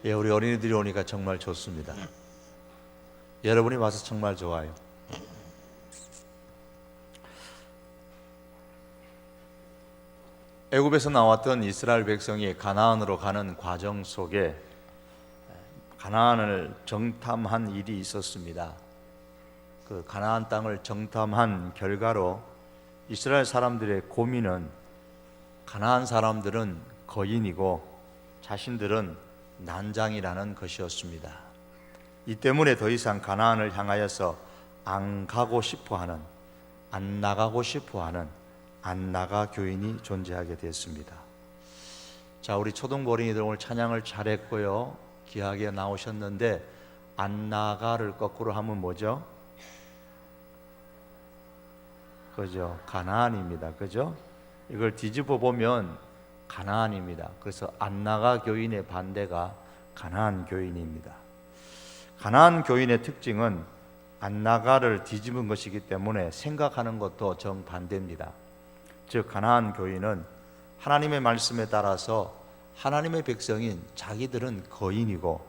예, 우리 어린이들이 오니까 정말 좋습니다. 여러분이 와서 정말 좋아요. 애굽에서 나왔던 이스라엘 백성이 가나안으로 가는 과정 속에 가나안을 정탐한 일이 있었습니다. 그 가나안 땅을 정탐한 결과로 이스라엘 사람들의 고민은 가나안 사람들은 거인이고 자신들은 난장이라는 것이었습니다. 이 때문에 더 이상 가나안을 향하여서 안 가고 싶어하는, 안 나가고 싶어하는 안나가 교인이 존재하게 됐습니다. 자, 우리 초등부 어린이들 오늘 찬양을 잘했고요. 귀하게 나오셨는데 안나가를 거꾸로 하면 뭐죠? 그죠? 가나안입니다. 그죠? 이걸 뒤집어 보면 가나안입니다. 그래서 안나가 교인의 반대가 가나안 교인입니다. 가나안 교인의 특징은 안나가를 뒤집은 것이기 때문에 생각하는 것도 정반대입니다. 즉 가나안 교인은 하나님의 말씀에 따라서 하나님의 백성인 자기들은 거인이고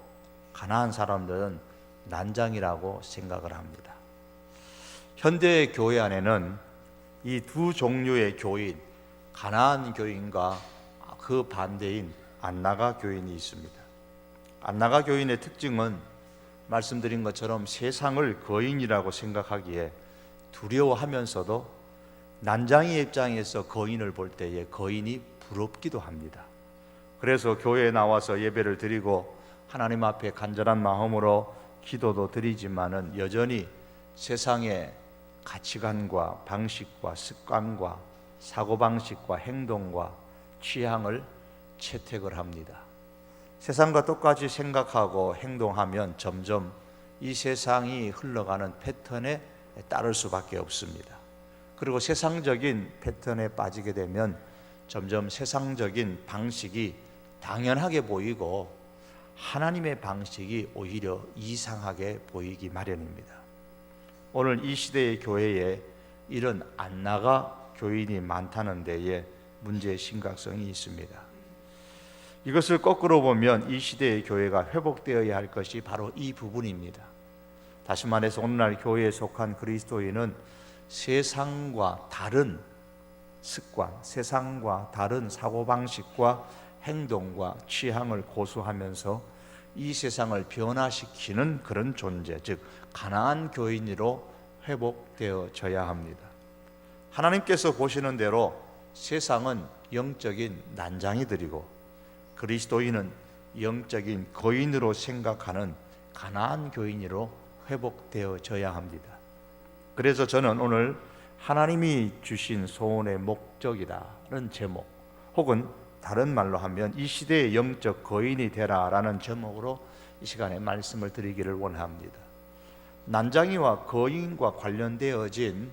가나안 사람들은 난장이라고 생각을 합니다. 현대의 교회 안에는 이 두 종류의 교인, 가나안 교인과 그 반대인 안나가 교인이 있습니다. 안나가 교인의 특징은 말씀드린 것처럼 세상을 거인이라고 생각하기에 두려워하면서도 난장의 입장에서 거인을 볼 때에 거인이 부럽기도 합니다. 그래서 교회에 나와서 예배를 드리고 하나님 앞에 간절한 마음으로 기도도 드리지만은 여전히 세상의 가치관과 방식과 습관과 사고방식과 행동과 취향을 채택을 합니다. 세상과 똑같이 생각하고 행동하면 점점 이 세상이 흘러가는 패턴에 따를 수밖에 없습니다. 그리고 세상적인 패턴에 빠지게 되면 점점 세상적인 방식이 당연하게 보이고 하나님의 방식이 오히려 이상하게 보이기 마련입니다. 오늘 이 시대의 교회에 이런 안나가 교인이 많다는 데에 문제의 심각성이 있습니다. 이것을 거꾸로 보면 이 시대의 교회가 회복되어야 할 것이 바로 이 부분입니다. 다시 말해서 오늘날 교회에 속한 그리스도인은 세상과 다른 습관, 세상과 다른 사고방식과 행동과 취향을 고수하면서 이 세상을 변화시키는 그런 존재, 즉 가나안 교인으로 회복되어져야 합니다. 하나님께서 보시는 대로 세상은 영적인 난장이들이고 그리스도인은 영적인 거인으로 생각하는 가나안 교인으로 회복되어져야 합니다. 그래서 저는 오늘 하나님이 주신 소원의 목적이라는 제목, 혹은 다른 말로 하면 이 시대의 영적 거인이 되라라는 제목으로 이 시간에 말씀을 드리기를 원합니다. 난장이와 거인과 관련되어진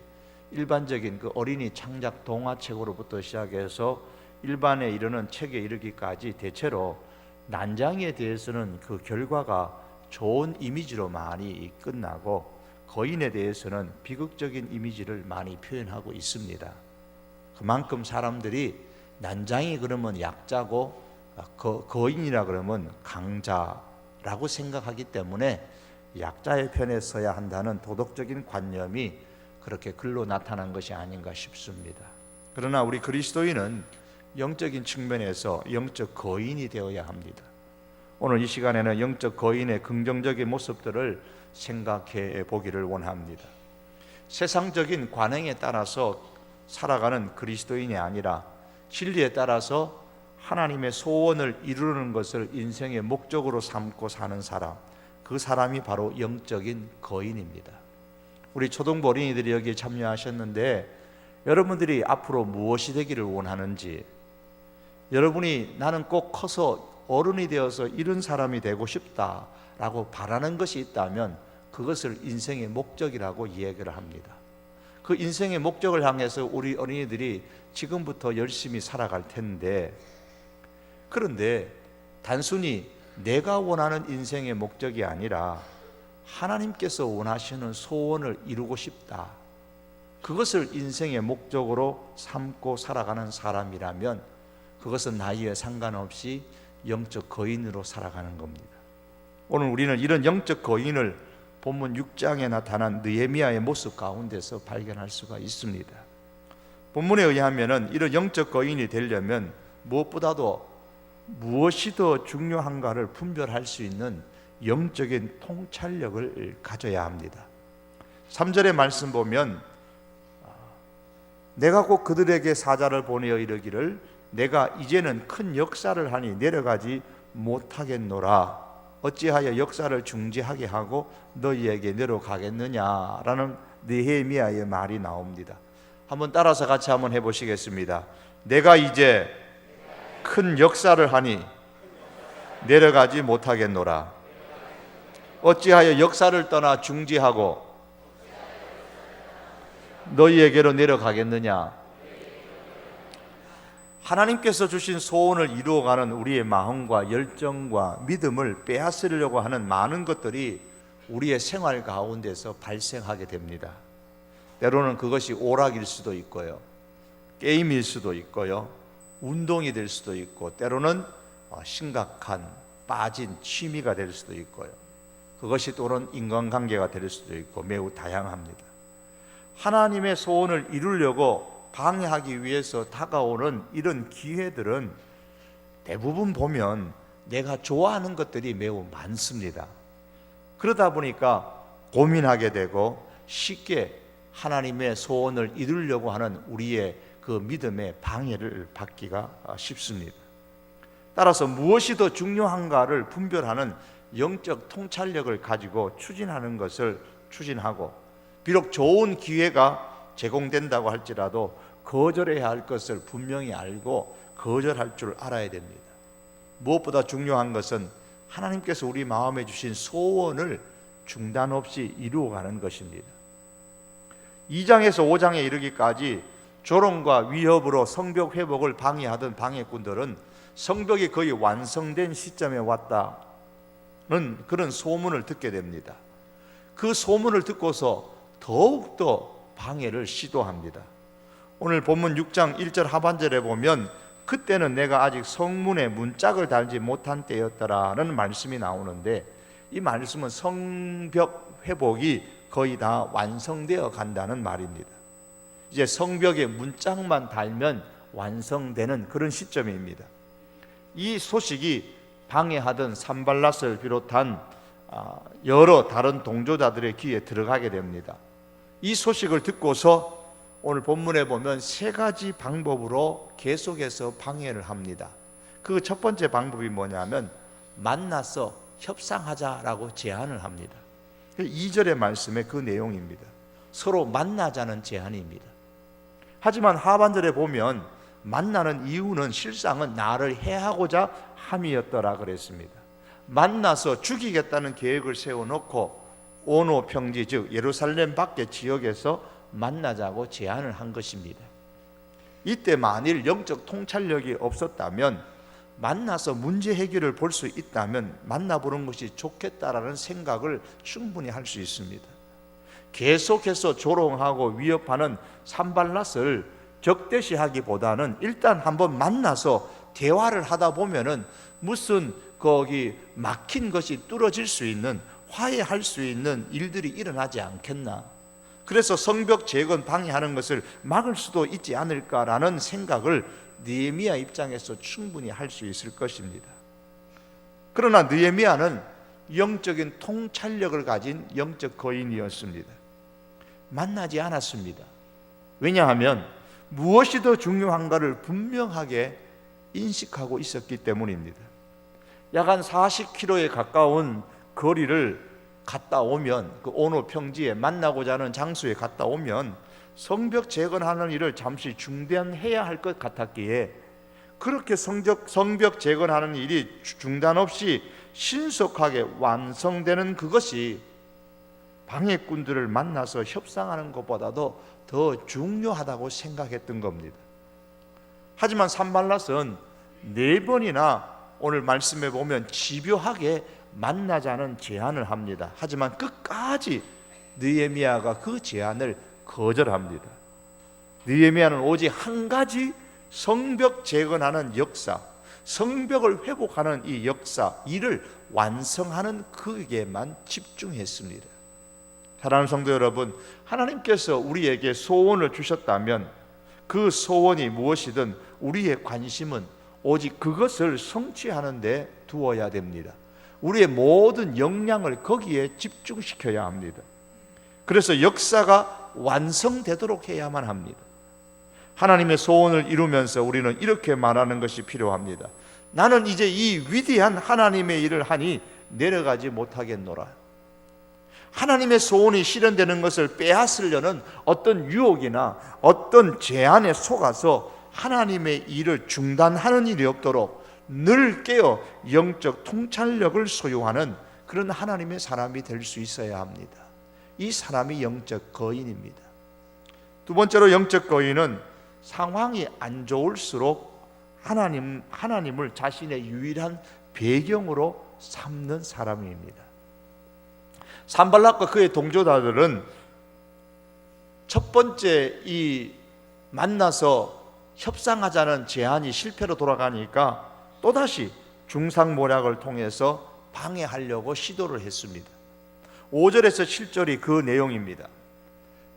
일반적인 그 어린이 창작 동화책으로부터 시작해서 일반에 이르는 책에 이르기까지 대체로 난장에 대해서는 그 결과가 좋은 이미지로 많이 끝나고 거인에 대해서는 비극적인 이미지를 많이 표현하고 있습니다. 그만큼 사람들이 난장이 그러면 약자고 거인이라 그러면 강자라고 생각하기 때문에 약자의 편에 서야 한다는 도덕적인 관념이 그렇게 글로 나타난 것이 아닌가 싶습니다. 그러나 우리 그리스도인은 영적인 측면에서 영적 거인이 되어야 합니다. 오늘 이 시간에는 영적 거인의 긍정적인 모습들을 생각해 보기를 원합니다. 세상적인 관행에 따라서 살아가는 그리스도인이 아니라 진리에 따라서 하나님의 소원을 이루는 것을 인생의 목적으로 삼고 사는 사람, 그 사람이 바로 영적인 거인입니다. 우리 초등부 어린이들이 여기에 참여하셨는데 여러분들이 앞으로 무엇이 되기를 원하는지, 여러분이 나는 꼭 커서 어른이 되어서 이런 사람이 되고 싶다라고 바라는 것이 있다면 그것을 인생의 목적이라고 이야기를 합니다. 그 인생의 목적을 향해서 우리 어린이들이 지금부터 열심히 살아갈 텐데, 그런데 단순히 내가 원하는 인생의 목적이 아니라 하나님께서 원하시는 소원을 이루고 싶다, 그것을 인생의 목적으로 삼고 살아가는 사람이라면 그것은 나이에 상관없이 영적 거인으로 살아가는 겁니다. 오늘 우리는 이런 영적 거인을 본문 6장에 나타난 느헤미야의 모습 가운데서 발견할 수가 있습니다. 본문에 의하면 이런 영적 거인이 되려면 무엇보다도 무엇이 더 중요한가를 분별할 수 있는 영적인 통찰력을 가져야 합니다. 3절의 말씀 보면 내가 곧 그들에게 사자를 보내어 이르기를 내가 이제는 큰 역사를 하니 내려가지 못하겠노라. 어찌하여 역사를 중지하게 하고 너희에게 내려가겠느냐라는 느헤미야의 말이 나옵니다. 한번 따라서 같이 한번 해보시겠습니다. 내가 이제 큰 역사를 하니 내려가지 못하겠노라. 어찌하여 역사를 떠나 중지하고 너희에게로 내려가겠느냐. 하나님께서 주신 소원을 이루어가는 우리의 마음과 열정과 믿음을 빼앗으려고 하는 많은 것들이 우리의 생활 가운데서 발생하게 됩니다. 때로는 그것이 오락일 수도 있고요, 게임일 수도 있고요, 운동이 될 수도 있고, 때로는 심각한 빠진 취미가 될 수도 있고요, 그것이 또는 인간관계가 될 수도 있고 매우 다양합니다. 하나님의 소원을 이루려고 방해하기 위해서 다가오는 이런 기회들은 대부분 보면 내가 좋아하는 것들이 매우 많습니다. 그러다 보니까 고민하게 되고 쉽게 하나님의 소원을 이루려고 하는 우리의 그 믿음의 방해를 받기가 쉽습니다. 따라서 무엇이 더 중요한가를 분별하는 영적 통찰력을 가지고 추진하는 것을 추진하고, 비록 좋은 기회가 제공된다고 할지라도 거절해야 할 것을 분명히 알고 거절할 줄 알아야 됩니다. 무엇보다 중요한 것은 하나님께서 우리 마음에 주신 소원을 중단 없이 이루어가는 것입니다. 2장에서 5장에 이르기까지 조롱과 위협으로 성벽 회복을 방해하던 방해꾼들은 성벽이 거의 완성된 시점에 왔다는 그런 소문을 듣게 됩니다. 그 소문을 듣고서 더욱더 방해를 시도합니다. 오늘 본문 6장 1절 하반절에 보면 그때는 내가 아직 성문에 문짝을 달지 못한 때였더라는 말씀이 나오는데, 이 말씀은 성벽 회복이 거의 다 완성되어 간다는 말입니다. 이제 성벽에 문짝만 달면 완성되는 그런 시점입니다. 이 소식이 방해하던 산발랏을 비롯한 여러 다른 동조자들의 귀에 들어가게 됩니다. 이 소식을 듣고서 오늘 본문에 보면 세 가지 방법으로 계속해서 방해를 합니다. 그 첫 번째 방법이 뭐냐면 만나서 협상하자라고 제안을 합니다. 2절의 말씀에 그 내용입니다. 서로 만나자는 제안입니다. 하지만 하반절에 보면 만나는 이유는 실상은 나를 해하고자 함이었더라 그랬습니다. 만나서 죽이겠다는 계획을 세워놓고 오노 평지, 즉 예루살렘 밖의 지역에서 만나자고 제안을 한 것입니다. 이때 만일 영적 통찰력이 없었다면, 만나서 문제 해결을 볼 수 있다면 만나보는 것이 좋겠다라는 생각을 충분히 할 수 있습니다. 계속해서 조롱하고 위협하는 산발랏을 적대시하기보다는 일단 한번 만나서 대화를 하다 보면은 무슨 거기 막힌 것이 뚫어질 수 있는, 화해할 수 있는 일들이 일어나지 않겠나. 그래서 성벽 재건 방해하는 것을 막을 수도 있지 않을까라는 생각을 느헤미야 입장에서 충분히 할 수 있을 것입니다. 그러나 느헤미야는 영적인 통찰력을 가진 영적 거인이었습니다. 만나지 않았습니다. 왜냐하면 무엇이 더 중요한가를 분명하게 인식하고 있었기 때문입니다. 약 한 40km에 가까운 거리를 갔다 오면, 그 오노 평지에 만나고자 하는 장소에 갔다 오면 성벽 재건하는 일을 잠시 중단해야 할 것 같았기에, 그렇게 성벽 재건하는 일이 중단 없이 신속하게 완성되는 그것이 방해꾼들을 만나서 협상하는 것보다도 더 중요하다고 생각했던 겁니다. 하지만 산발랏은 4번이나 오늘 말씀에 보면 집요하게 만나자는 제안을 합니다. 하지만 끝까지 느헤미야가 그 제안을 거절합니다. 느헤미야는 오직 한 가지 성벽 재건하는 역사, 성벽을 회복하는 이 역사, 이를 완성하는 그에게만 집중했습니다. 사랑하는 성도 여러분, 하나님께서 우리에게 소원을 주셨다면 그 소원이 무엇이든 우리의 관심은 오직 그것을 성취하는 데 두어야 됩니다. 우리의 모든 역량을 거기에 집중시켜야 합니다. 그래서 역사가 완성되도록 해야만 합니다. 하나님의 소원을 이루면서 우리는 이렇게 말하는 것이 필요합니다. 나는 이제 이 위대한 하나님의 일을 하니 내려가지 못하겠노라. 하나님의 소원이 실현되는 것을 빼앗으려는 어떤 유혹이나 어떤 제한에 속아서 하나님의 일을 중단하는 일이 없도록 늘 깨어 영적 통찰력을 소유하는 그런 하나님의 사람이 될 수 있어야 합니다. 이 사람이 영적 거인입니다. 두 번째로 영적 거인은 상황이 안 좋을수록 하나님을 자신의 유일한 배경으로 삼는 사람입니다. 산발락과 그의 동조자들은 첫 번째 이 만나서 협상하자는 제안이 실패로 돌아가니까 또다시 중상모략을 통해서 방해하려고 시도를 했습니다. 5절에서 7절이 그 내용입니다.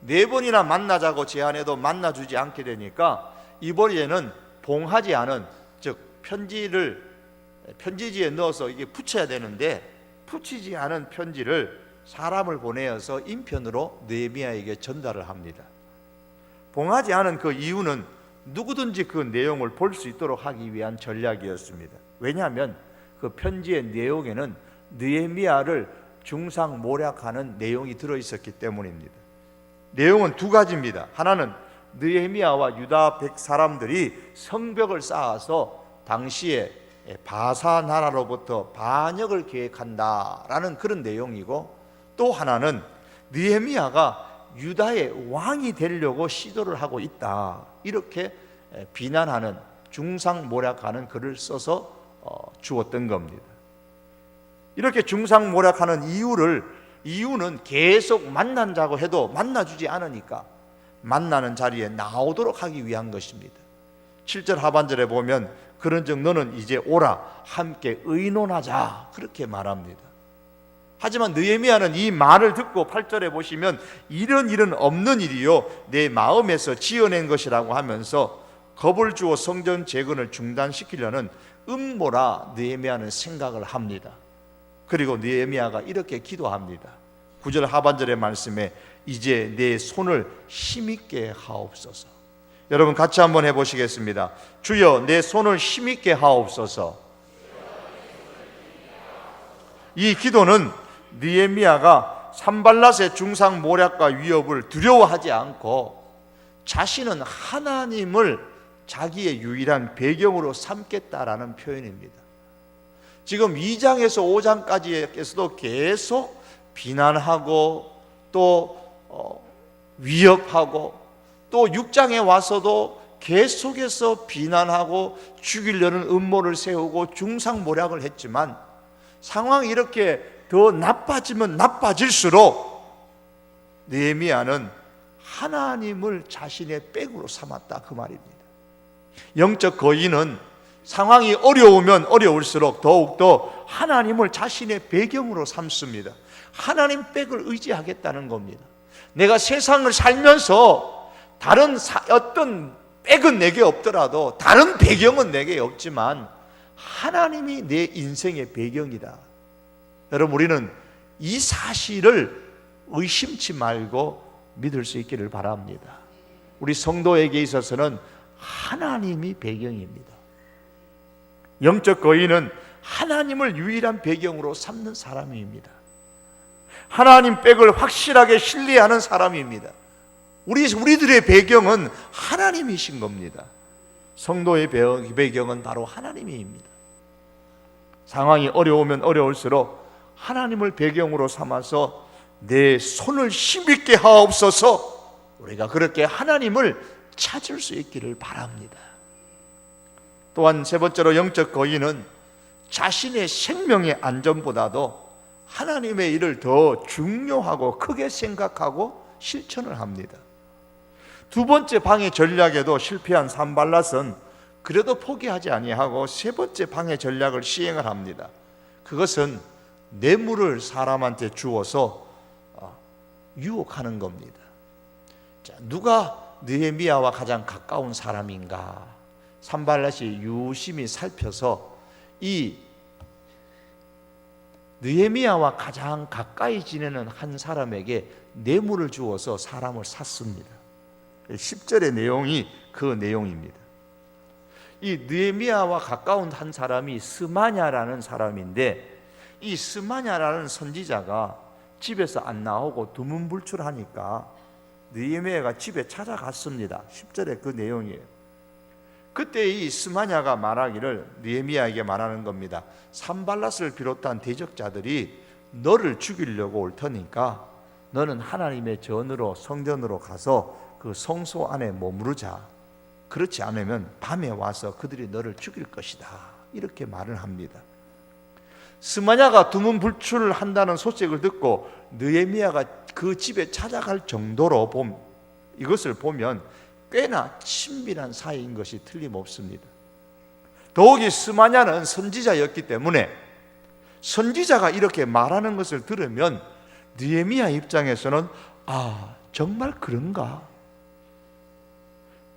4번이나 만나자고 제안해도 만나주지 않게 되니까 이번에는 봉하지 않은, 즉 편지지에 넣어서 이게 붙여야 되는데 붙이지 않은 편지를 사람을 보내어서 인편으로 느헤미야에게 전달을 합니다. 봉하지 않은 그 이유는 누구든지 그 내용을 볼 수 있도록 하기 위한 전략이었습니다. 왜냐하면 그 편지의 내용에는 느헤미야를 중상모략하는 내용이 들어있었기 때문입니다. 내용은 두 가지입니다. 하나는 느헤미야와 유다 백 사람들이 성벽을 쌓아서 당시에 바사 나라로부터 반역을 계획한다라는 그런 내용이고, 또 하나는 느헤미야가 유다의 왕이 되려고 시도를 하고 있다, 이렇게 비난하는 중상모략하는 글을 써서 주었던 겁니다. 이렇게 중상모략하는 이유는 계속 만난다고 해도 만나주지 않으니까 만나는 자리에 나오도록 하기 위한 것입니다. 7절 하반절에 보면 그런즉 너는 이제 오라, 함께 의논하자, 그렇게 말합니다. 하지만 느헤미야는 이 말을 듣고 8절에 보시면 이런 일은 없는 일이요 내 마음에서 지어낸 것이라고 하면서 겁을 주어 성전 재건을 중단시키려는 음모라 느헤미야는 생각을 합니다. 그리고 느헤미야가 이렇게 기도합니다. 9절 하반절의 말씀에 이제 내 손을 힘있게 하옵소서. 여러분 같이 한번 해보시겠습니다. 주여 내 손을 힘있게 하옵소서. 이 기도는 느헤미야가 산발랏의 중상모략과 위협을 두려워하지 않고 자신은 하나님을 자기의 유일한 배경으로 삼겠다라는 표현입니다. 지금 2장에서 5장까지에서도 계속 비난하고 또 위협하고 또 6장에 와서도 계속해서 비난하고 죽이려는 음모를 세우고 중상모략을 했지만 상황이 이렇게 더 나빠지면 나빠질수록 느헤미야는 하나님을 자신의 백으로 삼았다, 그 말입니다. 영적 거인은 상황이 어려우면 어려울수록 더욱더 하나님을 자신의 배경으로 삼습니다. 하나님 백을 의지하겠다는 겁니다. 내가 세상을 살면서 다른 어떤 백은 내게 없더라도 다른 배경은 내게 없지만 하나님이 내 인생의 배경이다. 여러분, 우리는 이 사실을 의심치 말고 믿을 수 있기를 바랍니다. 우리 성도에게 있어서는 하나님이 배경입니다. 영적 거인은 하나님을 유일한 배경으로 삼는 사람입니다. 하나님 백을 확실하게 신뢰하는 사람입니다. 우리들의 배경은 하나님이신 겁니다. 성도의 배경은 바로 하나님입니다. 상황이 어려우면 어려울수록 하나님을 배경으로 삼아서 내 손을 힘있게 하옵소서, 우리가 그렇게 하나님을 찾을 수 있기를 바랍니다. 또한 세 번째로 영적 거인은 자신의 생명의 안전보다도 하나님의 일을 더 중요하고 크게 생각하고 실천을 합니다. 두 번째 방해 전략에도 실패한 산발랏은 그래도 포기하지 아니하고 세 번째 방해 전략을 시행을 합니다. 그것은 뇌물을 사람한테 주어서 유혹하는 겁니다. 자, 누가 느헤미야와 가장 가까운 사람인가? 산발랏이 유심히 살펴서 이 느헤미야와 가장 가까이 지내는 한 사람에게 뇌물을 주어서 사람을 샀습니다. 10절의 내용이 그 내용입니다. 이 느헤미야와 가까운 한 사람이 스마냐라는 사람인데, 이 스마냐라는 선지자가 집에서 안 나오고 두문불출하니까 느헤미야가 집에 찾아갔습니다. 10절에 그 내용이에요. 그때 이 스마냐가 말하기를, 느헤미야에게 말하는 겁니다. 산발랏을 비롯한 대적자들이 너를 죽이려고 올 테니까 너는 하나님의 전으로, 성전으로 가서 그 성소 안에 머무르자. 그렇지 않으면 밤에 와서 그들이 너를 죽일 것이다. 이렇게 말을 합니다. 스마냐가 두문불출을 한다는 소식을 듣고 느헤미야가 그 집에 찾아갈 정도로 이것을 보면 꽤나 친밀한 사이인 것이 틀림없습니다. 더욱이 스마냐는 선지자였기 때문에 선지자가 이렇게 말하는 것을 들으면 느헤미야 입장에서는 정말 그런가?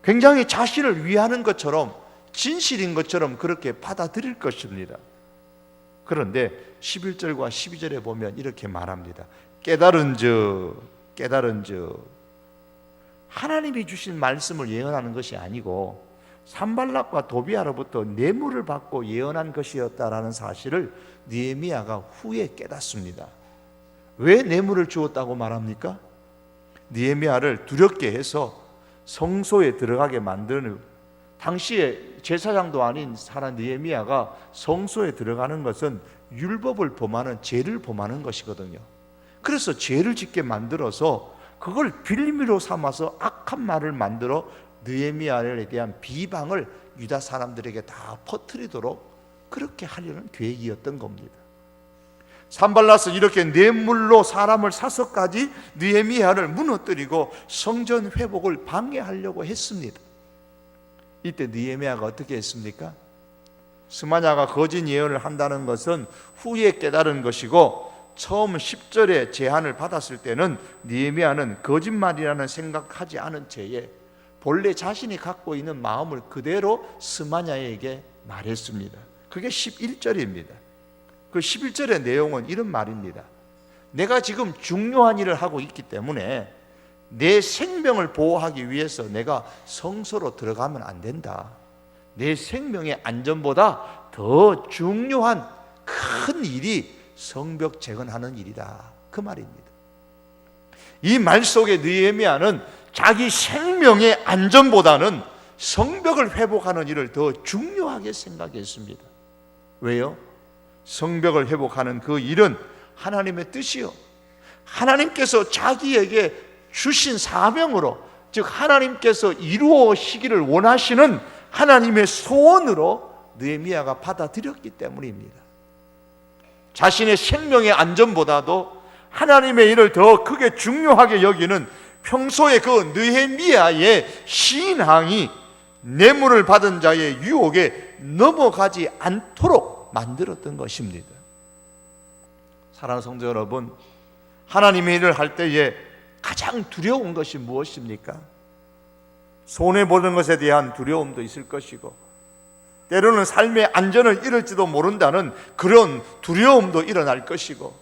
굉장히 자신을 위하는 것처럼, 진실인 것처럼 그렇게 받아들일 것입니다. 그런데 11절과 12절에 보면 이렇게 말합니다. 깨달은즉 하나님이 주신 말씀을 예언하는 것이 아니고 산발락과 도비아로부터 뇌물을 받고 예언한 것이었다라는 사실을 느헤미야가 후에 깨닫습니다. 왜 뇌물을 주었다고 말합니까? 느헤미야를 두렵게 해서 성소에 들어가게 만드는, 당시에 제사장도 아닌 사람 느헤미야가 성소에 들어가는 것은 율법을 범하는, 죄를 범하는 것이거든요. 그래서 죄를 짓게 만들어서 그걸 빌미로 삼아서 악한 말을 만들어 느헤미야에 대한 비방을 유다 사람들에게 다 퍼뜨리도록 그렇게 하려는 계획이었던 겁니다. 산발랏은 이렇게 뇌물로 사람을 사서까지 느헤미야를 무너뜨리고 성전 회복을 방해하려고 했습니다. 이때 느헤미야가 어떻게 했습니까? 스마냐가 거짓 예언을 한다는 것은 후에 깨달은 것이고, 처음 10절에 제안을 받았을 때는 느헤미야는 거짓말이라는 생각하지 않은 채에 본래 자신이 갖고 있는 마음을 그대로 스마냐에게 말했습니다. 그게 11절입니다. 그 11절의 내용은 이런 말입니다. 내가 지금 중요한 일을 하고 있기 때문에 내 생명을 보호하기 위해서 내가 성소로 들어가면 안 된다. 내 생명의 안전보다 더 중요한 큰 일이 성벽 재건하는 일이다. 그 말입니다. 이 말 속에 느헤미야는 자기 생명의 안전보다는 성벽을 회복하는 일을 더 중요하게 생각했습니다. 왜요? 성벽을 회복하는 그 일은 하나님의 뜻이요, 하나님께서 자기에게 주신 사명으로, 즉 하나님께서 이루어시기를 원하시는 하나님의 소원으로 느헤미야가 받아들였기 때문입니다. 자신의 생명의 안전보다도 하나님의 일을 더 크게 중요하게 여기는 평소에 그 느헤미야의 신앙이 뇌물을 받은 자의 유혹에 넘어가지 않도록 만들었던 것입니다. 사랑하는 성도 여러분, 하나님의 일을 할 때에 가장 두려운 것이 무엇입니까? 손해보는 것에 대한 두려움도 있을 것이고, 때로는 삶의 안전을 잃을지도 모른다는 그런 두려움도 일어날 것이고,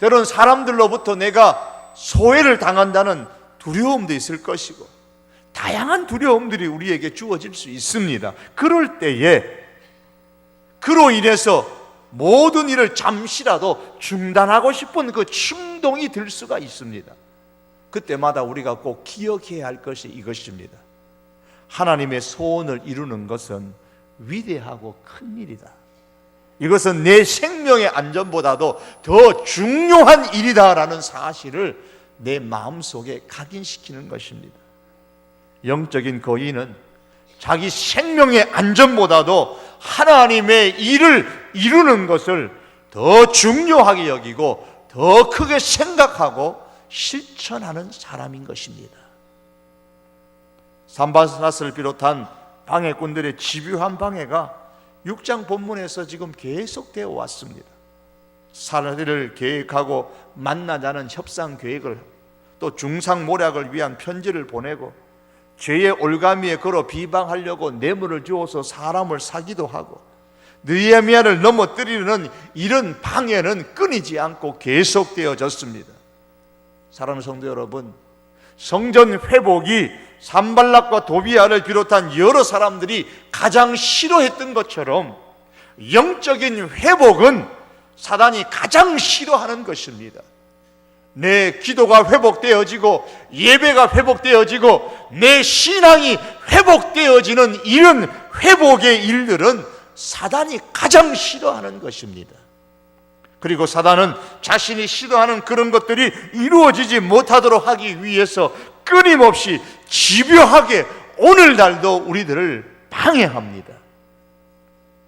때로는 사람들로부터 내가 소외를 당한다는 두려움도 있을 것이고, 다양한 두려움들이 우리에게 주어질 수 있습니다. 그럴 때에 그로 인해서 모든 일을 잠시라도 중단하고 싶은 그 충동이 들 수가 있습니다. 그때마다 우리가 꼭 기억해야 할 것이 이것입니다. 하나님의 소원을 이루는 것은 위대하고 큰 일이다. 이것은 내 생명의 안전보다도 더 중요한 일이다라는 사실을 내 마음속에 각인시키는 것입니다. 영적인 거인은 자기 생명의 안전보다도 하나님의 일을 이루는 것을 더 중요하게 여기고 더 크게 생각하고 실천하는 사람인 것입니다. 산발랏을 비롯한 방해꾼들의 집요한 방해가 6장 본문에서 지금 계속되어 왔습니다. 살해를 계획하고 만나자는 협상 계획을, 또 중상모략을 위한 편지를 보내고 죄의 올가미에 걸어 비방하려고 뇌물을 주어서 사람을 사기도 하고 느헤미야를 넘어뜨리는 이런 방해는 끊이지 않고 계속되어졌습니다. 사랑하는 성도 여러분, 성전 회복이 산발락과 도비아를 비롯한 여러 사람들이 가장 싫어했던 것처럼 영적인 회복은 사단이 가장 싫어하는 것입니다. 내 기도가 회복되어지고 예배가 회복되어지고 내 신앙이 회복되어지는 이런 회복의 일들은 사단이 가장 싫어하는 것입니다. 그리고 사단은 자신이 싫어하는 그런 것들이 이루어지지 못하도록 하기 위해서 끊임없이 집요하게 오늘날도 우리들을 방해합니다.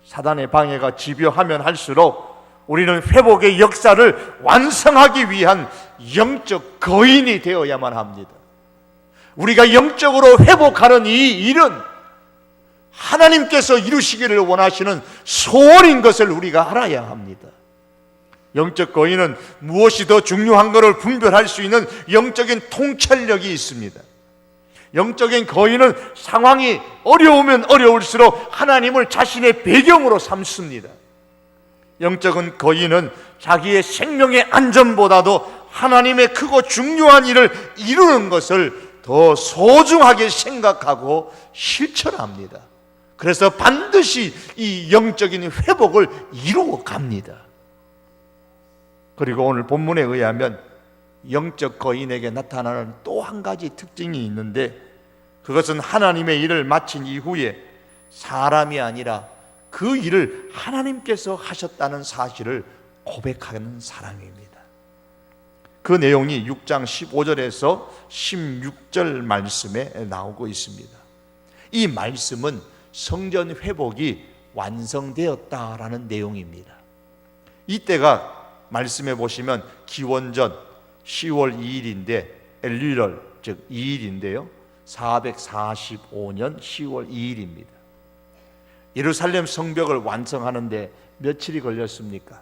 사단의 방해가 집요하면 할수록 우리는 회복의 역사를 완성하기 위한 영적 거인이 되어야만 합니다. 우리가 영적으로 회복하는 이 일은 하나님께서 이루시기를 원하시는 소원인 것을 우리가 알아야 합니다. 영적 거인은 무엇이 더 중요한 것을 분별할 수 있는 영적인 통찰력이 있습니다. 영적인 거인은 상황이 어려우면 어려울수록 하나님을 자신의 배경으로 삼습니다. 영적인 거인은 자기의 생명의 안전보다도 하나님의 크고 중요한 일을 이루는 것을 더 소중하게 생각하고 실천합니다. 그래서 반드시 이 영적인 회복을 이루어 갑니다. 그리고 오늘 본문에 의하면 영적 거인에게 나타나는 또 한 가지 특징이 있는데, 그것은 하나님의 일을 마친 이후에 사람이 아니라 그 일을 하나님께서 하셨다는 사실을 고백하는 사람입니다. 그 내용이 6장 15절에서 16절 말씀에 나오고 있습니다. 이 말씀은 성전 회복이 완성되었다라는 내용입니다. 이때가 말씀해 보시면 기원전 10월 2일인데 엘리럴, 즉 2일인데요 445년 10월 2일입니다. 예루살렘 성벽을 완성하는데 며칠이 걸렸습니까?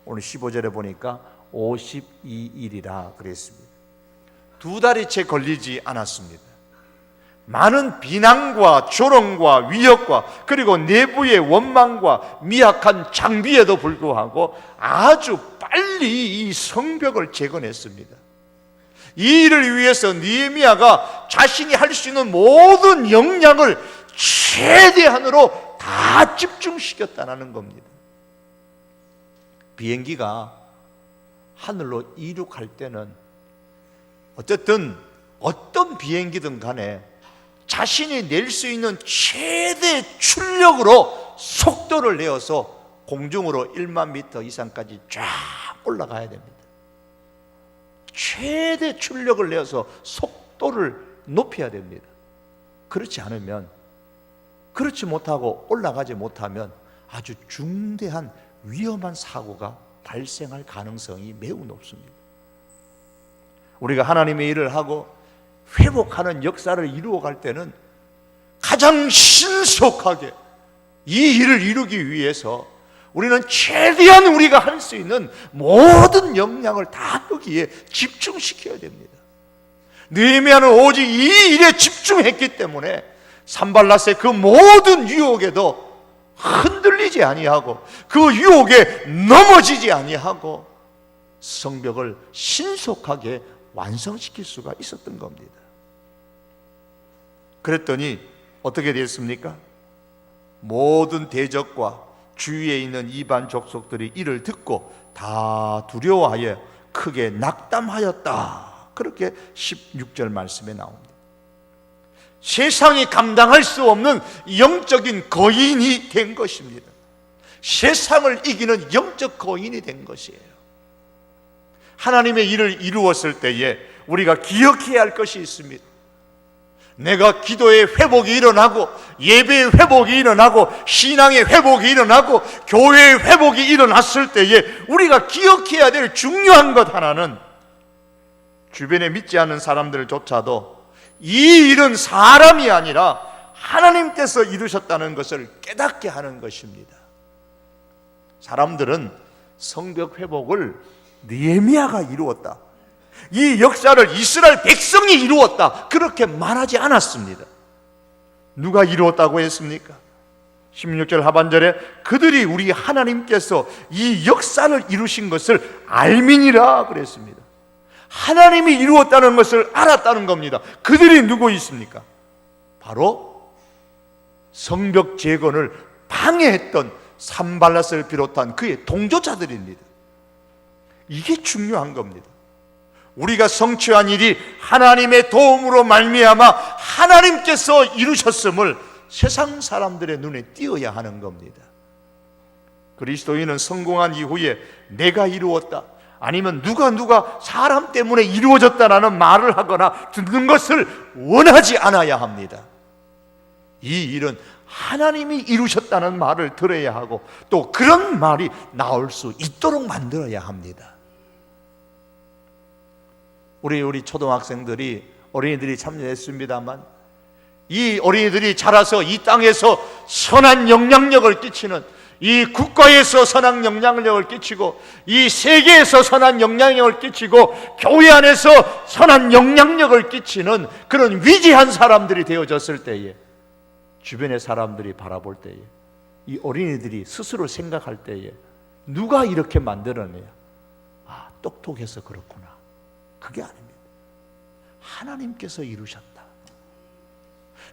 오늘 15절에 보니까 52일이라 그랬습니다. 2달이 채 걸리지 않았습니다. 많은 비난과 조롱과 위협과 그리고 내부의 원망과 미약한 장비에도 불구하고 아주 빨리 이 성벽을 재건했습니다. 이 일을 위해서 느헤미야가 자신이 할 수 있는 모든 역량을 최대한으로 다 집중시켰다는 겁니다. 비행기가 하늘로 이륙할 때는 어쨌든 어떤 비행기든 간에 자신이 낼 수 있는 최대 출력으로 속도를 내어서 공중으로 1만 미터 이상까지 쫙 올라가야 됩니다. 최대 출력을 내어서 속도를 높여야 됩니다. 그렇지 않으면, 그렇지 못하고 올라가지 못하면 아주 중대한 위험한 사고가 발생할 가능성이 매우 높습니다. 우리가 하나님의 일을 하고 회복하는 역사를 이루어갈 때는 가장 신속하게 이 일을 이루기 위해서 우리는 최대한 우리가 할 수 있는 모든 역량을 다 여기에 집중시켜야 됩니다. 느헤미야는 오직 이 일에 집중했기 때문에 산발랏의 그 모든 유혹에도 흔들리지 아니하고 그 유혹에 넘어지지 아니하고 성벽을 신속하게 완성시킬 수가 있었던 겁니다. 그랬더니 어떻게 됐습니까? 모든 대적과 주위에 있는 이방 족속들이 이를 듣고 다 두려워하여 크게 낙담하였다. 그렇게 16절 말씀에 나옵니다. 세상이 감당할 수 없는 영적인 거인이 된 것입니다. 세상을 이기는 영적 거인이 된 것이에요. 하나님의 일을 이루었을 때에 우리가 기억해야 할 것이 있습니다. 내가 기도의 회복이 일어나고 예배의 회복이 일어나고 신앙의 회복이 일어나고 교회의 회복이 일어났을 때에 우리가 기억해야 될 중요한 것 하나는, 주변에 믿지 않는 사람들조차도 이 일은 사람이 아니라 하나님께서 이루셨다는 것을 깨닫게 하는 것입니다. 사람들은 성벽 회복을 느헤미야가 이루었다, 이 역사를 이스라엘 백성이 이루었다, 그렇게 말하지 않았습니다. 누가 이루었다고 했습니까? 16절 하반절에 그들이 우리 하나님께서 이 역사를 이루신 것을 알미니라 그랬습니다. 하나님이 이루었다는 것을 알았다는 겁니다. 그들이 누구 있습니까? 바로 성벽 재건을 방해했던 산발랏을 비롯한 그의 동조자들입니다. 이게 중요한 겁니다. 우리가 성취한 일이 하나님의 도움으로 말미암아 하나님께서 이루셨음을 세상 사람들의 눈에 띄어야 하는 겁니다. 그리스도인은 성공한 이후에 내가 이루었다, 아니면 누가 사람 때문에 이루어졌다라는 말을 하거나 듣는 것을 원하지 않아야 합니다. 이 일은 하나님이 이루셨다는 말을 들어야 하고, 또 그런 말이 나올 수 있도록 만들어야 합니다. 우리 초등학생들이, 어린이들이 참여했습니다만, 이 어린이들이 자라서 이 땅에서 선한 영향력을 끼치는, 이 국가에서 선한 영향력을 끼치고, 이 세계에서 선한 영향력을 끼치고, 교회 안에서 선한 영향력을 끼치는 그런 위대한 사람들이 되어졌을 때에, 주변의 사람들이 바라볼 때에, 이 어린이들이 스스로 생각할 때에, 누가 이렇게 만들어내야, 아, 똑똑해서 그렇구나, 그게 아닙니다. 하나님께서 이루셨다.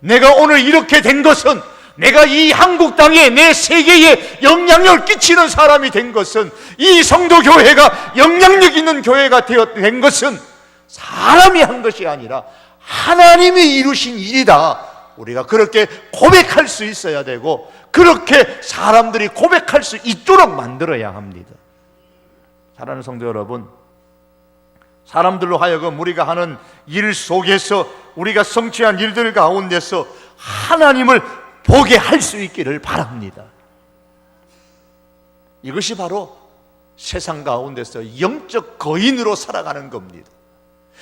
내가 오늘 이렇게 된 것은, 내가 이 한국 땅에, 내 세계에 영향력을 끼치는 사람이 된 것은, 이 성도교회가 영향력 있는 교회가 된 것은 사람이 한 것이 아니라 하나님이 이루신 일이다. 우리가 그렇게 고백할 수 있어야 되고, 그렇게 사람들이 고백할 수 있도록 만들어야 합니다. 사랑하는 성도 여러분, 사람들로 하여금 우리가 하는 일 속에서, 우리가 성취한 일들 가운데서 하나님을 보게 할 수 있기를 바랍니다. 이것이 바로 세상 가운데서 영적 거인으로 살아가는 겁니다.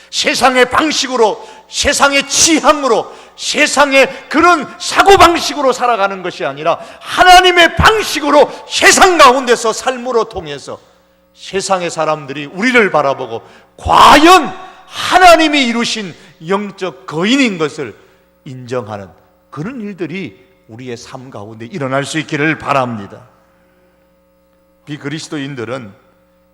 세상의 방식으로, 세상의 취향으로, 세상의 그런 사고방식으로 살아가는 것이 아니라 하나님의 방식으로 세상 가운데서 삶으로 통해서 세상의 사람들이 우리를 바라보고 과연 하나님이 이루신 영적 거인인 것을 인정하는 그런 일들이 우리의 삶 가운데 일어날 수 있기를 바랍니다. 비그리스도인들은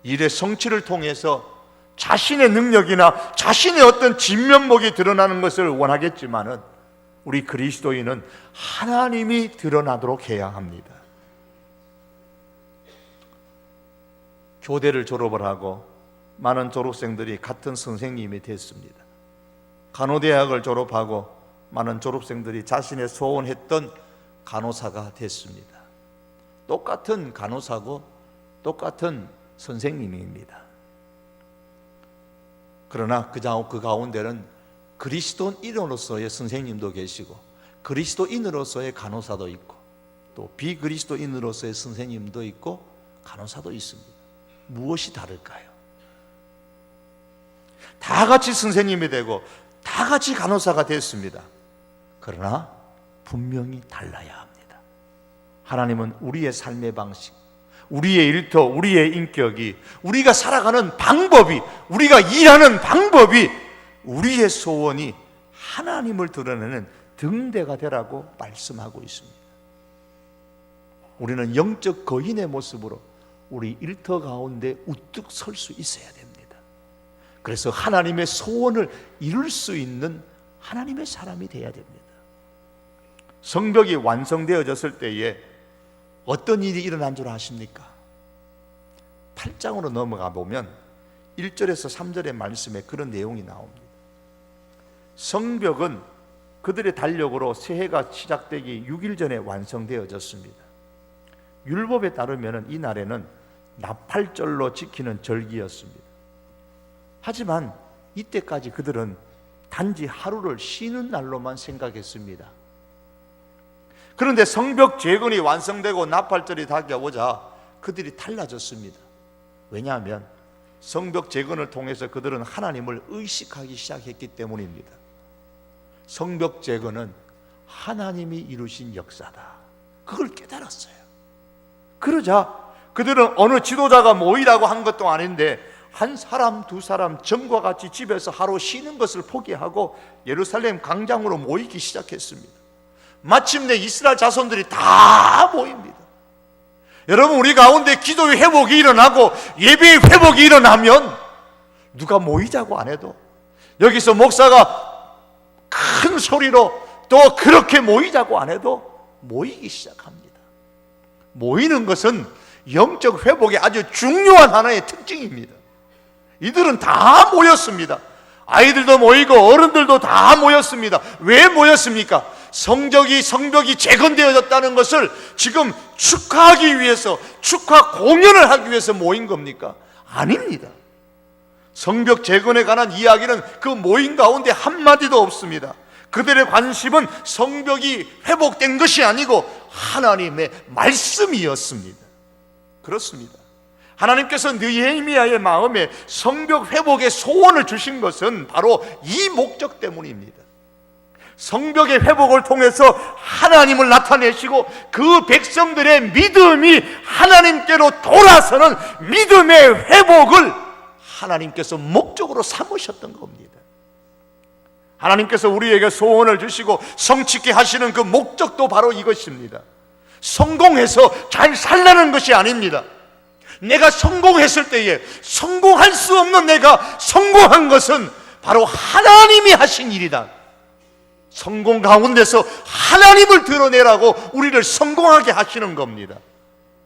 일의 성취를 통해서 자신의 능력이나 자신의 어떤 진면목이 드러나는 것을 원하겠지만은, 우리 그리스도인은 하나님이 드러나도록 해야 합니다. 교대를 졸업을 하고 많은 졸업생들이 같은 선생님이 됐습니다. 간호대학을 졸업하고 많은 졸업생들이 자신의 소원했던 간호사가 됐습니다. 똑같은 간호사고 똑같은 선생님입니다. 그러나 그 가운데는 그리스도인으로서의 선생님도 계시고, 그리스도인으로서의 간호사도 있고, 또 비그리스도인으로서의 선생님도 있고 간호사도 있습니다. 무엇이 다를까요? 다 같이 선생님이 되고 다 같이 간호사가 됐습니다. 그러나 분명히 달라야 합니다. 하나님은 우리의 삶의 방식, 우리의 일터, 우리의 인격이, 우리가 살아가는 방법이, 우리가 일하는 방법이, 우리의 소원이 하나님을 드러내는 등대가 되라고 말씀하고 있습니다. 우리는 영적 거인의 모습으로 우리 일터 가운데 우뚝 설 수 있어야 됩니다. 그래서 하나님의 소원을 이룰 수 있는 하나님의 사람이 되어야 됩니다. 성벽이 완성되어졌을 때에 어떤 일이 일어난 줄 아십니까? 8장으로 넘어가 보면 1절에서 3절의 말씀에 그런 내용이 나옵니다. 성벽은 그들의 달력으로 새해가 시작되기 6일 전에 완성되어졌습니다. 율법에 따르면 이 날에는 나팔절로 지키는 절기였습니다. 하지만 이때까지 그들은 단지 하루를 쉬는 날로만 생각했습니다. 그런데 성벽 재건이 완성되고 나팔절이 다가오자 그들이 달라졌습니다. 왜냐하면 성벽 재건을 통해서 그들은 하나님을 의식하기 시작했기 때문입니다. 성벽 재건은 하나님이 이루신 역사다. 그걸 깨달았어요. 그러자 그들은 어느 지도자가 모이라고 한 것도 아닌데 한 사람 두 사람 전과 같이 집에서 하루 쉬는 것을 포기하고 예루살렘 광장으로 모이기 시작했습니다. 마침내 이스라엘 자손들이 다 모입니다. 여러분, 우리 가운데 기도의 회복이 일어나고 예배의 회복이 일어나면 누가 모이자고 안 해도, 여기서 목사가 큰 소리로 또 그렇게 모이자고 안 해도 모이기 시작합니다. 모이는 것은 영적 회복의 아주 중요한 하나의 특징입니다. 이들은 다 모였습니다. 아이들도 모이고 어른들도 다 모였습니다. 왜 모였습니까? 성벽이 재건되어졌다는 것을 지금 축하하기 위해서, 축하 공연을 하기 위해서 모인 겁니까? 아닙니다. 성벽 재건에 관한 이야기는 그 모임 가운데 한마디도 없습니다. 그들의 관심은 성벽이 회복된 것이 아니고 하나님의 말씀이었습니다. 그렇습니다. 하나님께서 느헤미야의 마음에 성벽 회복의 소원을 주신 것은 바로 이 목적 때문입니다. 성벽의 회복을 통해서 하나님을 나타내시고 그 백성들의 믿음이 하나님께로 돌아서는 믿음의 회복을 하나님께서 목적으로 삼으셨던 겁니다. 하나님께서 우리에게 소원을 주시고 성취케 하시는 그 목적도 바로 이것입니다. 성공해서 잘 살라는 것이 아닙니다. 내가 성공했을 때에 성공할 수 없는 내가 성공한 것은 바로 하나님이 하신 일이다. 성공 가운데서 하나님을 드러내라고 우리를 성공하게 하시는 겁니다.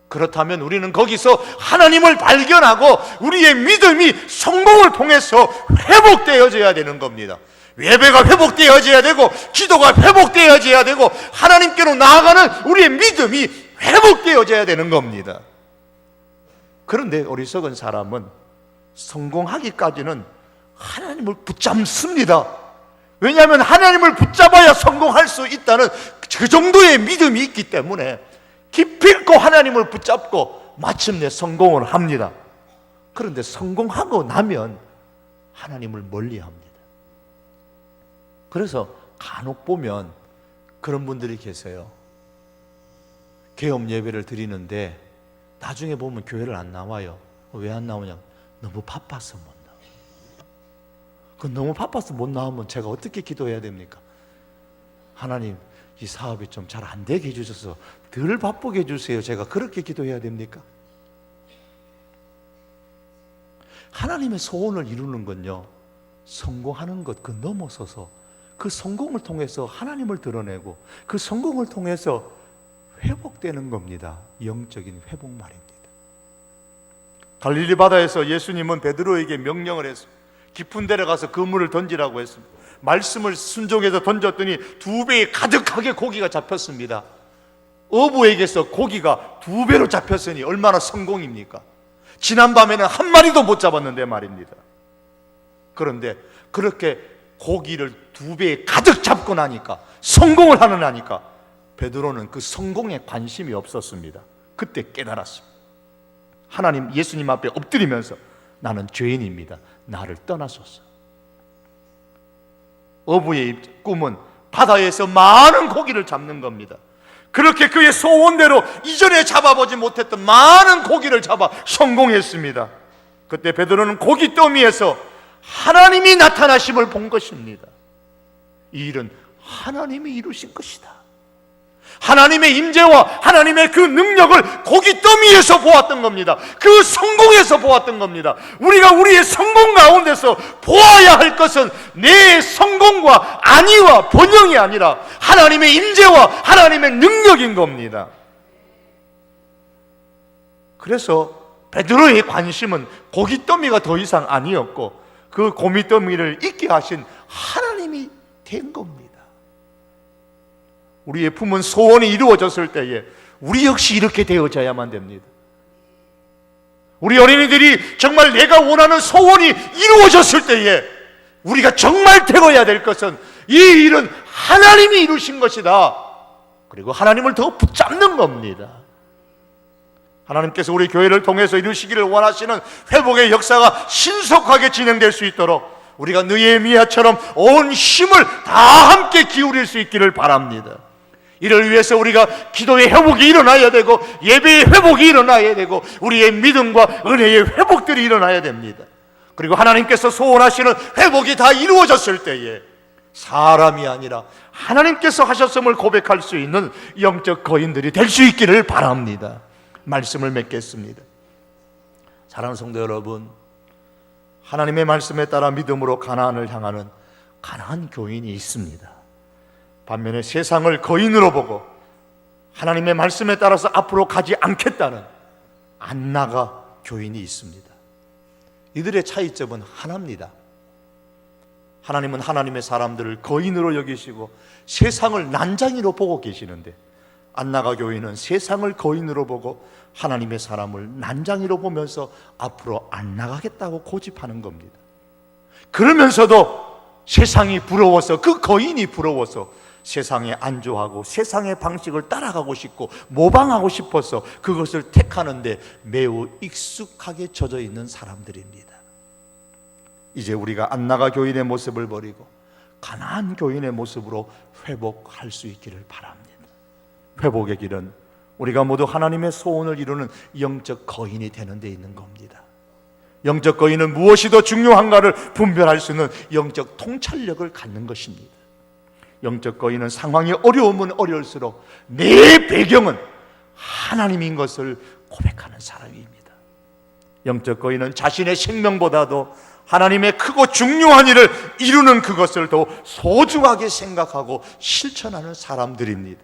그렇다면 우리는 거기서 하나님을 발견하고 우리의 믿음이 성공을 통해서 회복되어져야 되는 겁니다. 예배가 회복되어져야 되고 기도가 회복되어져야 되고 하나님께로 나아가는 우리의 믿음이 회복되어져야 되는 겁니다. 그런데 어리석은 사람은 성공하기까지는 하나님을 붙잡습니다. 왜냐하면 하나님을 붙잡아야 성공할 수 있다는 그 정도의 믿음이 있기 때문에 기필코 하나님을 붙잡고 마침내 성공을 합니다. 그런데 성공하고 나면 하나님을 멀리합니다. 그래서 간혹 보면 그런 분들이 계세요. 계엄 예배를 드리는데 나중에 보면 교회를 안 나와요. 왜 안 나오냐? 너무 바빠서 못 나와요. 너무 바빠서 못 나오면 제가 어떻게 기도해야 됩니까? 하나님, 이 사업이 좀 잘 안 되게 해주셔서 덜 바쁘게 해주세요. 제가 그렇게 기도해야 됩니까? 하나님의 소원을 이루는 건요, 성공하는 것 그 넘어서서 그 성공을 통해서 하나님을 드러내고 그 성공을 통해서 회복되는 겁니다. 영적인 회복 말입니다. 갈릴리 바다에서 예수님은 베드로에게 명령을 했습니다. 깊은 데로 가서 그물을 던지라고 했습니다. 말씀을 순종해서 던졌더니 2배에 가득하게 고기가 잡혔습니다. 어부에게서 고기가 2배로 잡혔으니 얼마나 성공입니까? 지난밤에는 한 마리도 못 잡았는데 말입니다. 그런데 그렇게 고기를 2배에 가득 잡고 나니까, 성공을 하느라니까 베드로는 그 성공에 관심이 없었습니다. 그때 깨달았습니다. 하나님, 예수님 앞에 엎드리면서 나는 죄인입니다. 나를 떠나소서. 어부의 꿈은 바다에서 많은 고기를 잡는 겁니다. 그렇게 그의 소원대로 이전에 잡아보지 못했던 많은 고기를 잡아 성공했습니다. 그때 베드로는 고기 더미에서 하나님이 나타나심을 본 것입니다. 이 일은 하나님이 이루신 것이다. 하나님의 임재와 하나님의 그 능력을 고기 더미에서 보았던 겁니다. 그 성공에서 보았던 겁니다. 우리가 우리의 성공 가운데서 보아야 할 것은 내 성공과 안위와 번영이 아니라 하나님의 임재와 하나님의 능력인 겁니다. 그래서 베드로의 관심은 고기 더미가 더 이상 아니었고 그 고기 더미를 있게 하신 하나님이 된 겁니다. 우리의 품은 소원이 이루어졌을 때에 우리 역시 이렇게 되어져야만 됩니다. 우리 어린이들이 정말 내가 원하는 소원이 이루어졌을 때에 우리가 정말 되어야 될 것은 이 일은 하나님이 이루신 것이다. 그리고 하나님을 더 붙잡는 겁니다. 하나님께서 우리 교회를 통해서 이루시기를 원하시는 회복의 역사가 신속하게 진행될 수 있도록 우리가 느헤미야처럼 온 힘을 다 함께 기울일 수 있기를 바랍니다. 이를 위해서 우리가 기도의 회복이 일어나야 되고 예배의 회복이 일어나야 되고 우리의 믿음과 은혜의 회복들이 일어나야 됩니다. 그리고 하나님께서 소원하시는 회복이 다 이루어졌을 때에 사람이 아니라 하나님께서 하셨음을 고백할 수 있는 영적 거인들이 될 수 있기를 바랍니다. 말씀을 맺겠습니다. 사랑하는 성도 여러분, 하나님의 말씀에 따라 믿음으로 가나안을 향하는 가나안 교인이 있습니다. 반면에 세상을 거인으로 보고 하나님의 말씀에 따라서 앞으로 가지 않겠다는 안나가 교인이 있습니다. 이들의 차이점은 하나입니다. 하나님은 하나님의 사람들을 거인으로 여기시고 세상을 난장이로 보고 계시는데, 안나가 교인은 세상을 거인으로 보고 하나님의 사람을 난장이로 보면서 앞으로 안 나가겠다고 고집하는 겁니다. 그러면서도 세상이 부러워서, 그 거인이 부러워서 세상에 안주하고 세상의 방식을 따라가고 싶고 모방하고 싶어서 그것을 택하는데 매우 익숙하게 젖어 있는 사람들입니다. 이제 우리가 안나가 교인의 모습을 버리고 가나안 교인의 모습으로 회복할 수 있기를 바랍니다. 회복의 길은 우리가 모두 하나님의 소원을 이루는 영적 거인이 되는 데 있는 겁니다. 영적 거인은 무엇이 더 중요한가를 분별할 수 있는 영적 통찰력을 갖는 것입니다. 영적 거인은 상황이 어려우면 어려울수록 내 배경은 하나님인 것을 고백하는 사람입니다. 영적 거인은 자신의 생명보다도 하나님의 크고 중요한 일을 이루는 그것을 더 소중하게 생각하고 실천하는 사람들입니다.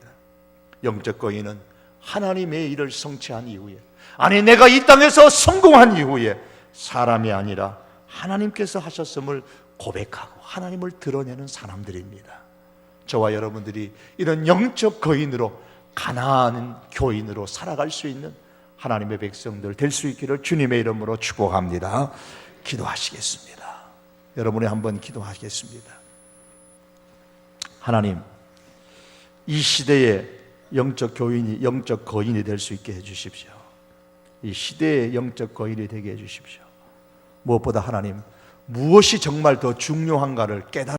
영적 거인은 하나님의 일을 성취한 이후에, 아니 내가 이 땅에서 성공한 이후에 사람이 아니라 하나님께서 하셨음을 고백하고 하나님을 드러내는 사람들입니다. 저와 여러분들이 이런 영적 거인으로, 가나안 교인으로 살아갈 수 있는 하나님의 백성들 될 수 있기를 주님의 이름으로 축복합니다. 기도하시겠습니다. 여러분이 한번 기도하시겠습니다. 하나님, 이 시대에 영적 거인이 될 수 있게 해주십시오. 이 시대의 영적 거인이 되게 해주십시오. 무엇보다 하나님, 무엇이 정말 더 중요한가를 깨달아